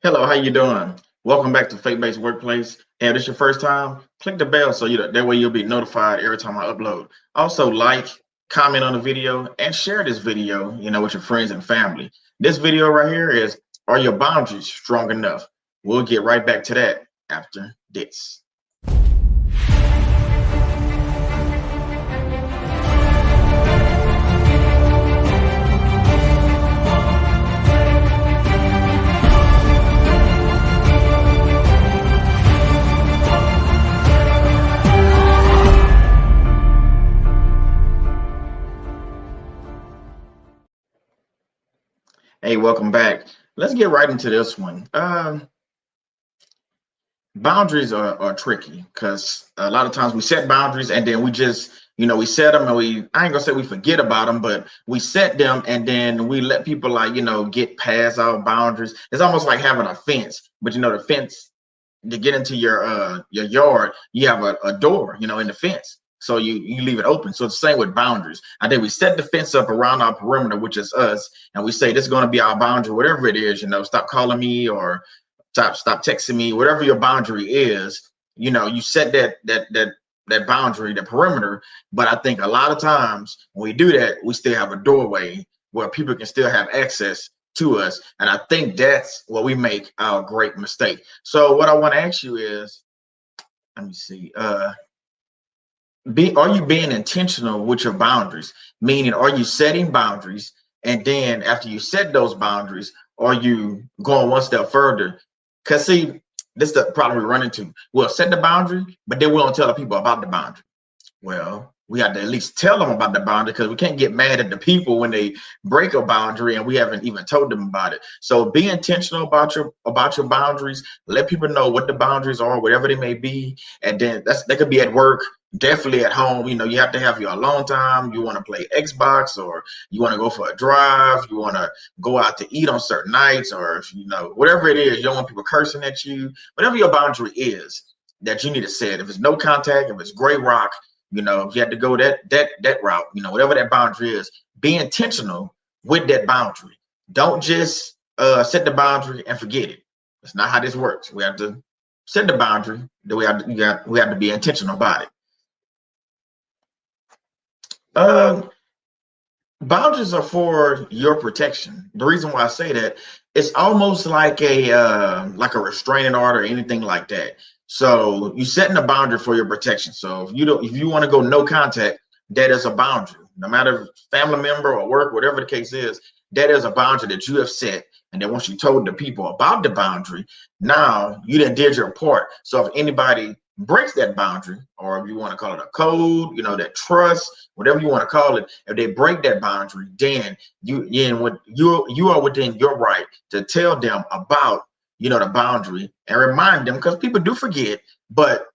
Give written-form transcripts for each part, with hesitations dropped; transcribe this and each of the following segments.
Hello, how you doing? Welcome back to Faith-Based Workplace. And if this your first time, click the bell so that way you'll be notified every time I upload. Also, like, comment on the video, and share this video, with your friends and family. This video right here is, are your boundaries strong enough? We'll get right back to that after this. Hey, welcome back. Let's get right into this one. Boundaries are tricky because a lot of times we set boundaries and then we just, we set them and I ain't gonna say we forget about them, but we set them and then we let people get past our boundaries. It's almost like having a fence, but the fence to get into your yard, you have a door, in the fence. So you leave it open. So it's the same with boundaries. I think we set the fence up around our perimeter, which is us, and we say this is going to be our boundary, whatever it is. Stop calling me or stop texting me, whatever your boundary is. You set that boundary, the perimeter. But I think a lot of times when we do that, we still have a doorway where people can still have access to us. And I think that's what we make our great mistake. So what I want to ask you is, let me see, are you being intentional with your boundaries? Meaning, are you setting boundaries? And then after you set those boundaries, are you going one step further? Because see, this is the problem we run into. We'll set the boundary, but then we don't tell the people about the boundary. Well, we have to at least tell them about the boundary because we can't get mad at the people when they break a boundary and we haven't even told them about it. So be intentional about your boundaries. Let people know what the boundaries are, whatever they may be. And then they could be at work, definitely at home. You have to have your alone time. You want to play Xbox, or you want to go for a drive. You want to go out to eat on certain nights, or if whatever it is, you don't want people cursing at you. Whatever your boundary is that you need to set. If it's no contact, if it's gray rock, if you had to go that route, whatever that boundary is, be intentional with that boundary. Don't just set the boundary and forget it. That's not how this works. We have to set the boundary. Then we have to be intentional about it. Boundaries are for your protection. The reason why I say that, it's almost like a restraining order or anything like that. So you setting a boundary for your protection. So if you want to go no contact, that is a boundary. No matter family member or work, whatever the case is, that is a boundary that you have set. And then once you told the people about the boundary, now you done did your part. So if anybody breaks that boundary, or if you want to call it a code, that trust, whatever you want to call it, if they break that boundary, then you are within your right to tell them about the boundary and remind them, because people do forget. But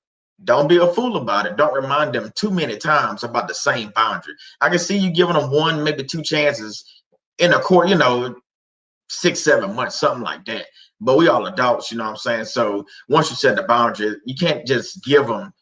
don't be a fool about it. Don't remind them too many times about the same boundary. I can see you giving them one, maybe two chances in a court, 6-7 months, something like that. But we all adults, you know what I'm saying? So once you set the boundary, you can't just give them,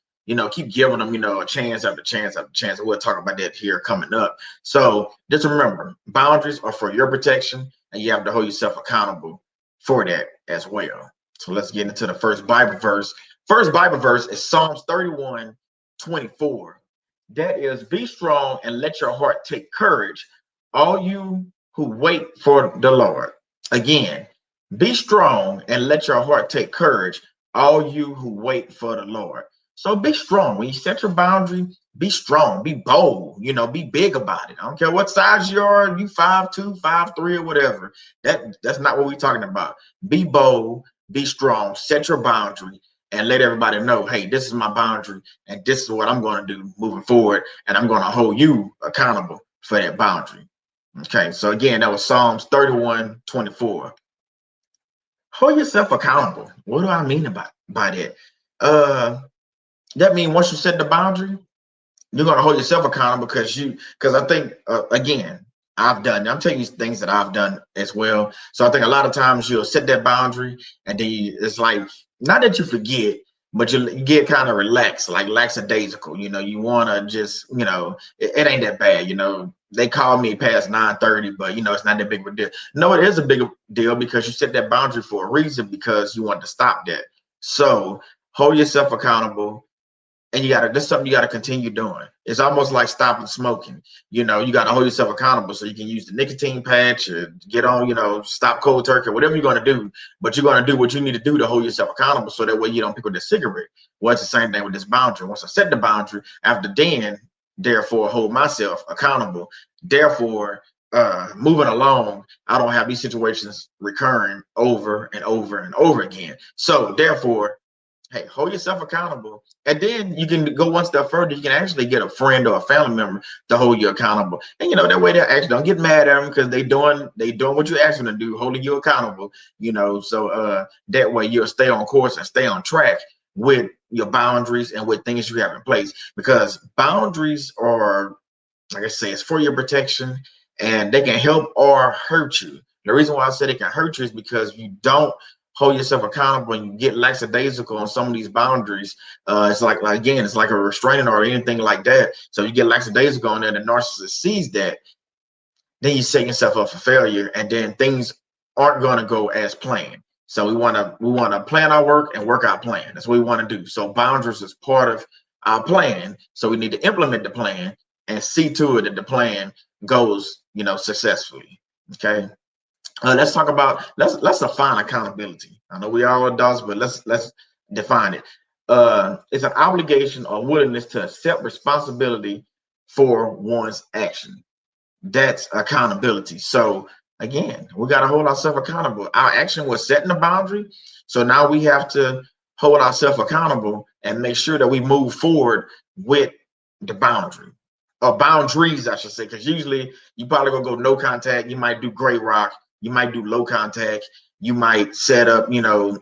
keep giving them, a chance after chance after chance. We'll talk about that here coming up. So just remember, boundaries are for your protection, and you have to hold yourself accountable for that as well. So let's get into the first Bible verse. First Bible verse is Psalms 31:24. That is, be strong and let your heart take courage, all you who wait for the Lord. Again, be strong and let your heart take courage, all you who wait for the Lord. So be strong. When you set your boundary, be strong, be bold, be big about it. I don't care what size you are, you 5'2", 5'3", or whatever. That's not what we're talking about. Be bold, be strong, set your boundary, and let everybody know, hey, this is my boundary, and this is what I'm going to do moving forward, and I'm going to hold you accountable for that boundary. Okay, so again, that was Psalms 31:24. Hold yourself accountable. What do I mean by that? That means once you set the boundary, you're gonna hold yourself accountable because I think again, I'm telling you things that I've done as well. So I think a lot of times you'll set that boundary and then it's like, not that you forget, but you get kind of relaxed, like lackadaisical. You want to just, it ain't that bad. they call me past 9:30, but it's not that big of a deal. No, it is a big deal because you set that boundary for a reason, because you want to stop that. So hold yourself accountable, and this is something you gotta continue doing. It's almost like stopping smoking. You gotta hold yourself accountable, so you can use the nicotine patch or get on, stop cold turkey, whatever you're gonna do. But you're gonna do what you need to do to hold yourself accountable, so that way you don't pick up the cigarette. Well, it's the same thing with this boundary. Once I set the boundary, after then, therefore hold myself accountable. Therefore, moving along, I don't have these situations recurring over and over and over again. So therefore, hey, hold yourself accountable, and then you can go one step further. You can actually get a friend or a family member to hold you accountable, and that way they actually don't get mad at them, because they doing what you ask them to do, holding you accountable. So that way you'll stay on course and stay on track with your boundaries and with things you have in place, because boundaries are, like I say, it's for your protection, and they can help or hurt you. The reason why I said it can hurt you is because you don't hold yourself accountable and you get lackadaisical on some of these boundaries. It's like again, it's like a restraining order or anything like that. So you get lackadaisical on there, the narcissist sees that, then you set yourself up for failure, and then things aren't going to go as planned. So we want to plan our work and work our plan. That's what we want to do. So boundaries is part of our plan. So we need to implement the plan and see to it that the plan goes, successfully. Okay. Let's define accountability. I know we all adults, but let's define it. It's an obligation or willingness to accept responsibility for one's action. That's accountability. So again, we got to hold ourselves accountable. Our action was setting the boundary. So now we have to hold ourselves accountable and make sure that we move forward with the boundary, or boundaries, I should say, because usually you probably gonna go no contact. You might do gray rock. You might do low contact. You might set up,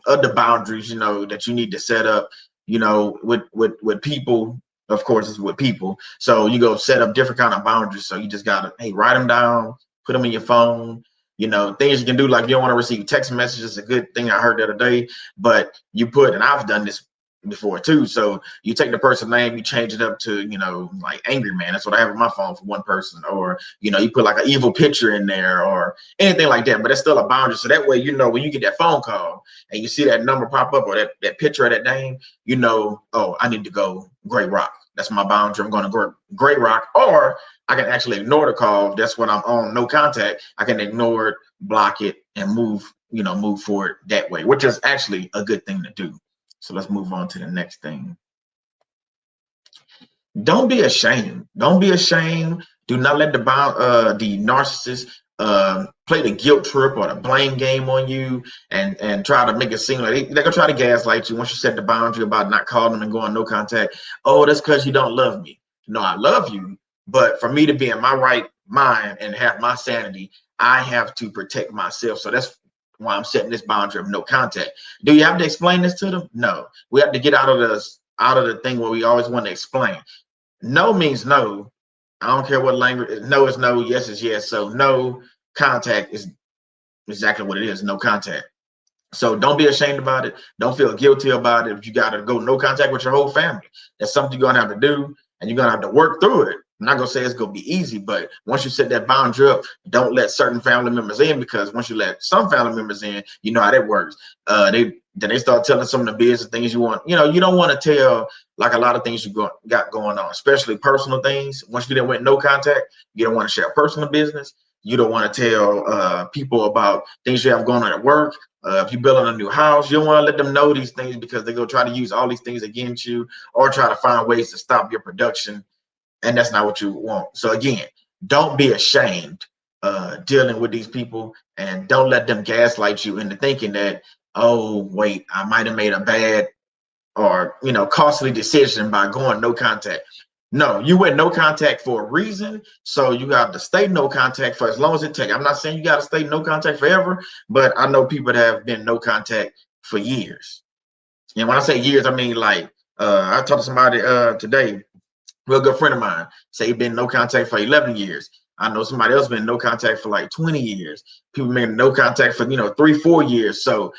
other boundaries, that you need to set up, with people. Of course, it's with people. So you go set up different kind of boundaries. So you just gotta, hey, write them down, put them in your phone. Things you can do, like you don't want to receive text messages. A good thing I heard the other day, but you put, and I've done this before too. So you take the person's name, you change it up to, like angry man. That's what I have on my phone for one person. Or, you put like an evil picture in there or anything like that. But it's still a boundary. So that way, when you get that phone call and you see that number pop up, or that picture of that name, oh, I need to go gray rock. That's my boundary. I'm going to go gray rock. Or I can actually ignore the call. That's when I'm on no contact. I can ignore it, block it, and move forward that way, which is actually a good thing to do. So let's move on to the next thing. Don't be ashamed. Don't be ashamed. Do not let the narcissist play the guilt trip or the blame game on you, and try to make it seem like they're gonna try to gaslight you once you set the boundary about not calling them and going no contact. Oh, that's because you don't love me. No, I love you, but for me to be in my right mind and have my sanity, I have to protect myself. So that's why I'm setting this boundary of no contact. Do you have to explain this to them? No. We have to get out of the thing where we always want to explain. No means no. I don't care what language. No is no, yes is yes. So no contact is exactly what it is, no contact. So don't be ashamed about it. Don't feel guilty about it. If you got to go no contact with your whole family, that's something you're going to have to do, and you're going to have to work through it. I'm not going to say it's going to be easy, but once you set that boundary up, don't let certain family members in, because once you let some family members in, you know how that works. They start telling some of the business things you want. You don't want to tell, like, a lot of things you got going on, especially personal things. Once you done went no contact, you don't want to share personal business. You don't want to tell people about things you have going on at work. If you're building a new house, you don't want to let them know these things, because they're going to try to use all these things against you, or try to find ways to stop your production. And that's not what you want. So again, don't be ashamed dealing with these people, and don't let them gaslight you into thinking that, oh, wait, I might have made a bad or costly decision by going no contact. No, you went no contact for a reason. So you got to stay no contact for as long as it takes. I'm not saying you got to stay no contact forever, but I know people that have been no contact for years. And when I say years, I mean, like, I talked to somebody today, real good friend of mine, say he been no contact for 11 years. I know somebody else been no contact for like 20 years. People been no contact for 3-4 years. So,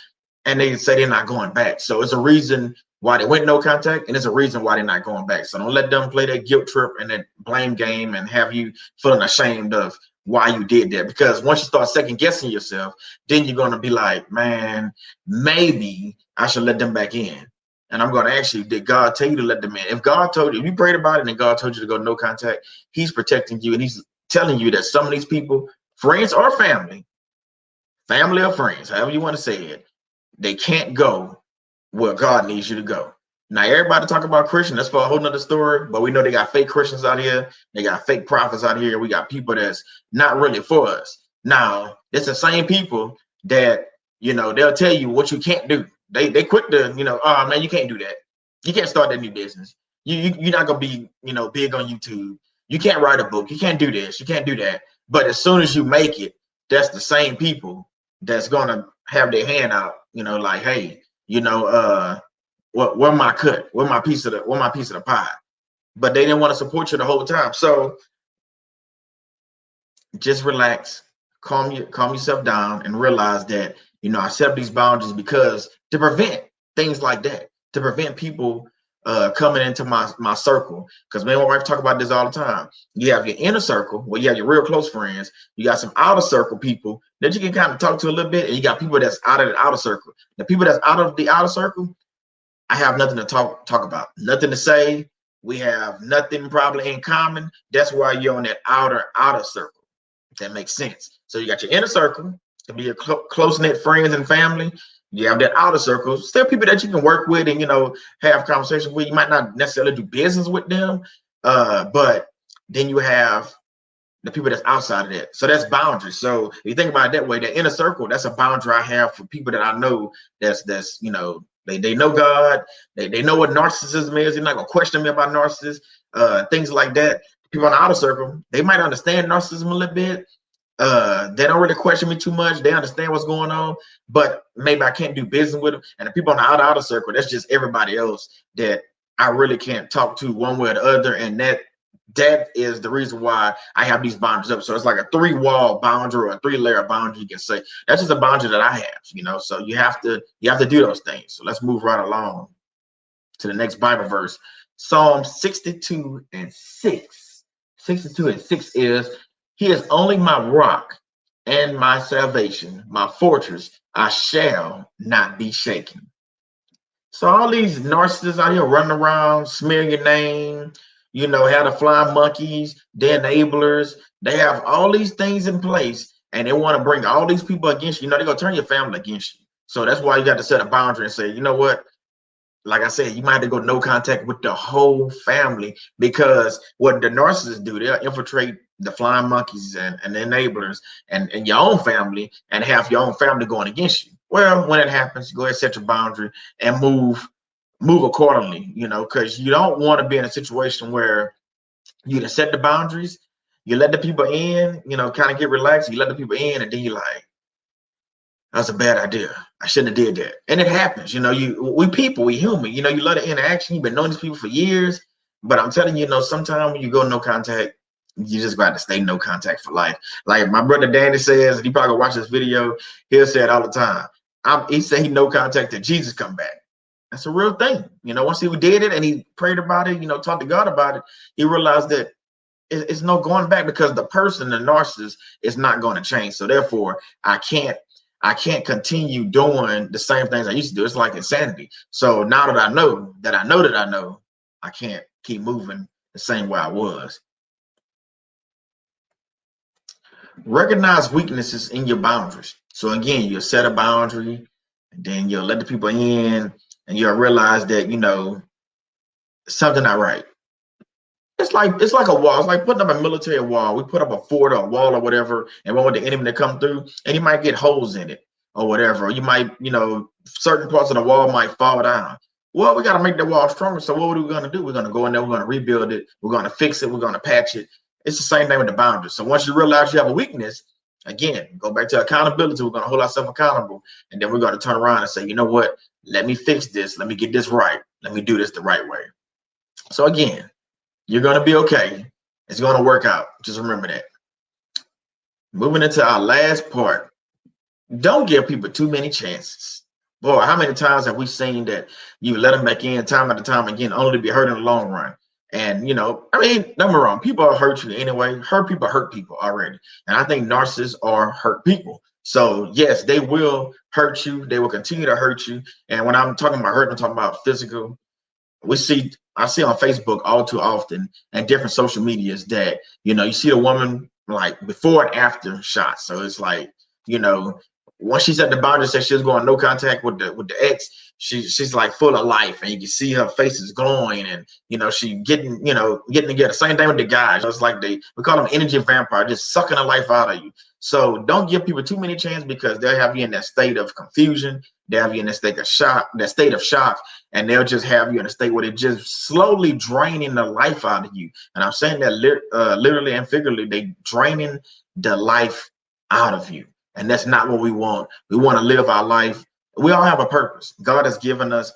and they say they're not going back. So it's a reason why they went no contact, and there's a reason why they're not going back. So don't let them play that guilt trip and that blame game and have you feeling ashamed of why you did that. Because once you start second guessing yourself, then you're gonna be like, man, maybe I should let them back in. And I'm gonna ask you, did God tell you to let them in? If God told you, if you prayed about it and God told you to go no contact, He's protecting you, and He's telling you that some of these people, friends or family or friends, however you want to say it, they can't go where God needs you to go. Now, everybody talk about Christian, that's for a whole nother story, but we know they got fake Christians out here. They got fake prophets out here. We got people that's not really for us. Now, it's the same people that, they'll tell you what you can't do. They quick to, oh man, you can't do that. You can't start that new business. You're not gonna be, big on YouTube. You can't write a book. You can't do this. You can't do that. But as soon as you make it, that's the same people that's gonna have their hand out, like, hey, where my cut? Where my piece of the pie? But they didn't want to support you the whole time. So just relax, calm yourself down, and realize that I set up these boundaries because to prevent things like that, to prevent people coming into my circle. Because me and my wife talk about this all the time. You have your inner circle where you have your real close friends. You got some outer circle people that you can kind of talk to a little bit, and you got people that's out of the outer circle. The people that's out of the outer circle, I have nothing to talk about, nothing to say. We have nothing probably in common. That's why you're on that outer circle. If that makes sense. So you got your inner circle to be your close-knit friends and family. You have that outer circle, still people that you can work with and have conversations with. You might not necessarily do business with them, but then you have the people that's outside of that. So that's boundaries. So if you think about it that way, the inner circle, that's a boundary I have for people that I know that's they know God, they know what narcissism is. They're not gonna question me about narcissists, things like that. People in the outer circle, they might understand narcissism a little bit. They don't really question me too much. They understand what's going on, but maybe I can't do business with them. And the people in the outer circle, that's just everybody else that I really can't talk to one way or the other. And that is the reason why I have these boundaries up. So it's like a 3-wall boundary or a 3-layer boundary, you can say. That's just a boundary that I have, so you have to do those things. So let's move right along to the next Bible verse. Psalm 62 and 6. 62 and 6 is, He is only my rock and my salvation, my fortress. I shall not be shaken. So all these narcissists out here running around, smearing your name, have the flying monkeys, the enablers. They have all these things in place, and they want to bring all these people against you. They're going to turn your family against you. So that's why you got to set a boundary and say, you know what? Like I said, you might have to go no contact with the whole family, because what the narcissists do, they'll infiltrate the flying monkeys and the enablers and your own family, and have your own family going against you. Well, when it happens, go ahead, set your boundary and move accordingly, because you don't want to be in a situation where you just set the boundaries, you let the people in, kind of get relaxed, you let the people in, and then you're like, that's a bad idea. I shouldn't have did that. And it happens, we people, we human, you love the interaction. You've been knowing these people for years, but I'm telling you, sometimes when you go no contact, you just got to stay no contact for life. Like my brother Danny says, he probably watch this video, he'll say it all the time. He said he no contact till Jesus come back. That's a real thing. Once he did it and he prayed about it, talked to God about it, he realized that it's no going back, because the person, the narcissist, is not going to change. So therefore, I can't continue doing the same things I used to do. It's like insanity. So now that I know, I can't keep moving the same way I was. Recognize weaknesses in your boundaries. So again, you'll set a boundary, and then you'll let the people in, and you'll realize that something not right. It's like a wall. It's like putting up a military wall. We put up a fort or a wall or whatever, and want the enemy to come through, and you might get holes in it or whatever. You might, certain parts of the wall might fall down. Well, we got to make the wall stronger. So what are we going to do? We're going to go in there. We're going to rebuild it. We're going to fix it. We're going to patch it. It's the same thing with the boundaries. So once you realize you have a weakness, again, go back to accountability. We're going to hold ourselves accountable, and then we're going to turn around and say, you know what? Let me fix this. Let me get this right. Let me do this the right way. So again, you're going to be okay. It's going to work out. Just remember that. Moving into our last part. Don't give people too many chances. Boy, how many times have we seen that you let them back in time after time again, only to be hurt in the long run? And I mean, don't get me wrong, people are hurt you anyway. Hurt people already. And I think narcissists are hurt people. So yes, they will hurt you. They will continue to hurt you. And when I'm talking about hurt, I'm talking about physical. I see on Facebook all too often and different social medias that you see the woman like before and after shots. So it's like, you know once she's at the boundary, said she was going no contact with the ex, she's like full of life, and you can see her face is glowing, and she getting together. Same thing with the guys. It's like we call them energy vampire, just sucking the life out of you. So don't give people too many chances, because they'll have you in that state of confusion. They'll have you in that state of shock, and they'll just have you in a state where they're just slowly draining the life out of you. And I'm saying that literally and figuratively, they draining the life out of you. And that's not what we want. We want to live our life. We all have a purpose. God has given us,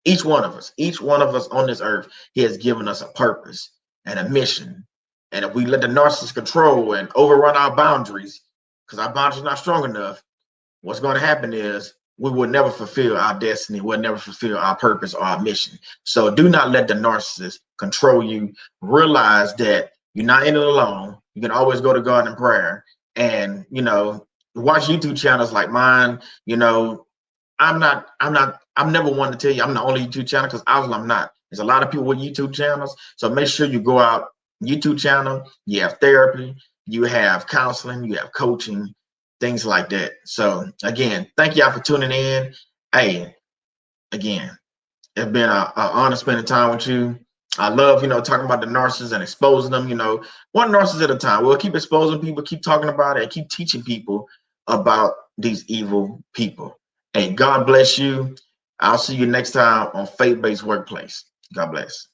each one of us on this earth, he has given us a purpose and a mission. And if we let the narcissist control and overrun our boundaries, because our boundaries are not strong enough, what's going to happen is we will never fulfill our destiny. We'll never fulfill our purpose or our mission. So do not let the narcissist control you. Realize that you're not in it alone. You can always go to God in prayer, and watch YouTube channels like mine. I'm never one to tell you I'm the only YouTube channel, because I'm not. There's a lot of people with YouTube channels. So make sure you go out YouTube channel. You have therapy, you have counseling, you have coaching, things like that. So again, thank y'all for tuning in. Hey, again, it's been an honor spending time with you. I love, talking about the narcissists and exposing them, one narcissist at a time. We'll keep exposing people, keep talking about it, and keep teaching people about these evil people. Hey, God bless you. I'll see you next time on Faith-Based Workplace. God bless.